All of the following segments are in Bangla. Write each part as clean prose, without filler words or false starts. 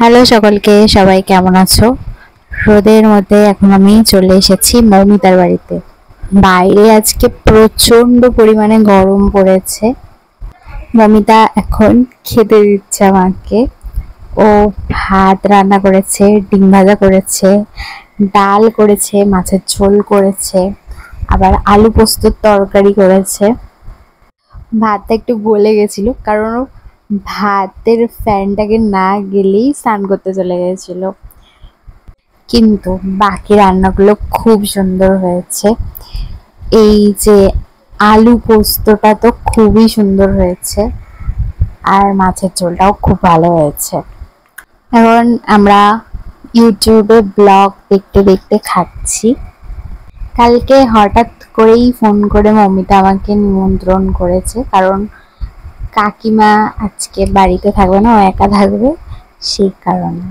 হ্যালো সকলকে, সবাই কেমন আছো? রোদের মধ্যে এখন আমি চলে এসেছি মৌমিতার বাড়িতে। বাইরে আজকে প্রচন্ড পরিমাণে গরম পড়েছে। মৌমিতা এখন খেতে দিচ্ছে আমাকে। ও ভাত রান্না করেছে, ডিম ভাজা করেছে, ডাল করেছে, মাছের ঝোল করেছে, আবার আলু পোস্তর তরকারি করেছে। ভাতটা একটু গলে গেছিল কারণ ভাতের ফ্যানটাকে না গেলেই স্নান করতে চলে গেছিল। কিন্তু বাকি রান্নাগুলো খুব সুন্দর হয়েছে। এই যে আলু পোস্তটা তো খুবই সুন্দর হয়েছে, আর মাছের ঝোলটাও খুব ভালো হয়েছে। এখন আমরা ইউটিউবে ব্লগ দেখতে দেখতে খাচ্ছি। কালকে হঠাৎ করেই ফোন করে মৌমিতা আমাকে নিমন্ত্রণ করেছে, কারণ কাকিমা আজকে বাড়িতে থাকবে না, ও একা থাকবে, সেই কারণে।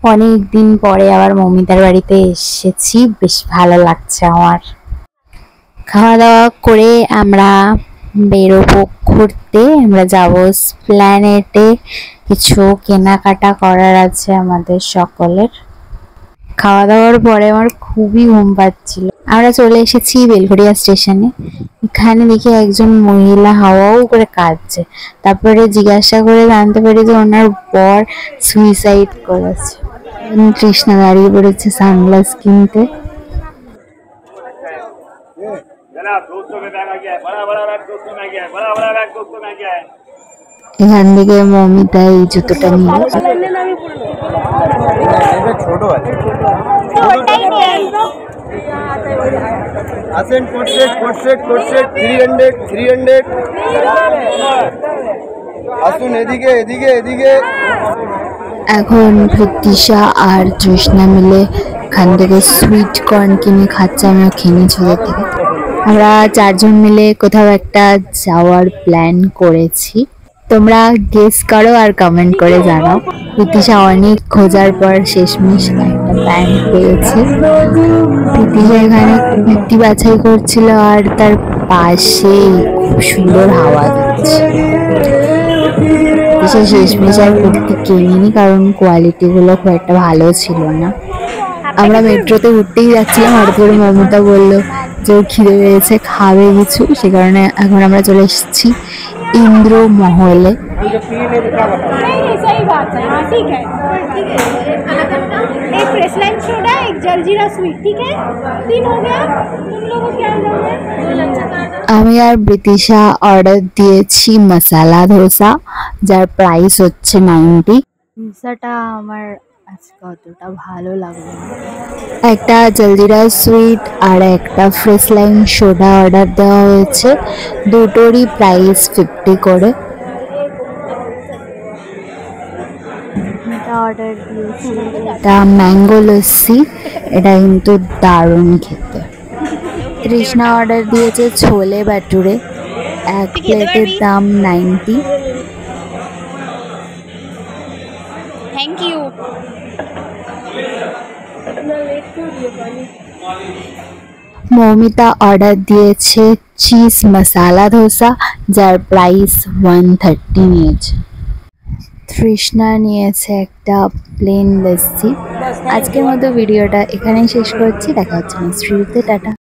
অনেক দিন পরে আবার মৌমিতার বাড়িতে এসেছি, বেশ ভালো লাগছে আমার। খাওয়া দাওয়া করে আমরা বেরোবো ঘুরতে। আমরা যাব এসপ্ল্যানেডে, কিছু কেনাকাটা করার আছে আমাদের সকলের। খাওয়া দাওয়ার পরে আমার খুবই ঘুম পাচ্ছিল। আমরা চলে এসেছি বেলঘড়িয়া স্টেশনে। এখানে দেখি একজন মহিলা হাওয়াও করে কাঁদছে। তারপরে জিজ্ঞাসা করে জানতে পারি যে ওনার বর সুইসাইড করেছে। কৃষ্ণা দাঁড়িয়ে পড়েছে সানগ্লাস কিনতে। এখান থেকে মৌমিতা এই জুতোটা নিয়ে এখন প্রতীশা আর তৃষ্ণা মিলে এখান থেকে সুইট কর্ন কিনে খাচ্ছে। আমরা খেয়ে ছোট থেকে আমরা চারজন মিলে কোথাও একটা যাওয়ার প্ল্যান করেছি। তোমরা গেস করো আর কমেন্ট করে জানাও। প্রতীশা অনেক খোঁজার পর শেষমেশ একটা প্যান্ট পেয়েছে। প্রতীশা এখানে কুর্তি বাছাই করছিল আর তার পাশে খুব সুন্দর হাওয়া দিচ্ছে। প্রতীশা শেষমেশ আর কুর্তি কিনিনি, কারণ কোয়ালিটিগুলো খুব একটা ভালো ছিল না। আমরা মেট্রোতে উঠতেই যাচ্ছিলাম, হঠাৎ করে মৌমিতা বললো যে খিদে পেয়েছে, খাবে কিছু। সে কারণে এখন আমরা চলে এসেছি इंद्रमहले। আমি আর বৃতিশা অর্ডার দিয়েছি মশলা ধোসা, যার প্রাইস হচ্ছে 90। ধোসাটা আমার আজকে অতটা ভালো লাগলো না। একটা জলজিরা সুইট আর একটা ফ্রেশ লাইম সোডা অর্ডার দেওয়া হয়েছে, দুটোরই প্রাইস 50 করে। এটা অর্ডার দিয়েছি, এটা ম্যাঙ্গো লস্যি, এটা কিন্তু দারুণ খেতে। তৃষ্ণা অর্ডার দিয়েছে ছোলে বাটুরে, এক প্লেটের দাম 90। Thank you. মৌমিতা অর্ডার দিয়েছে চিজ মশলা ধোসা, যার প্রাইস 130 নিয়েছে। তৃষ্ণা নিয়েছে একটা প্লেন লস্যি। আজকের মতো ভিডিওটা এখানেই শেষ করছি। দেখা হচ্ছে নেক্সট ভিডিওতে। টাটা।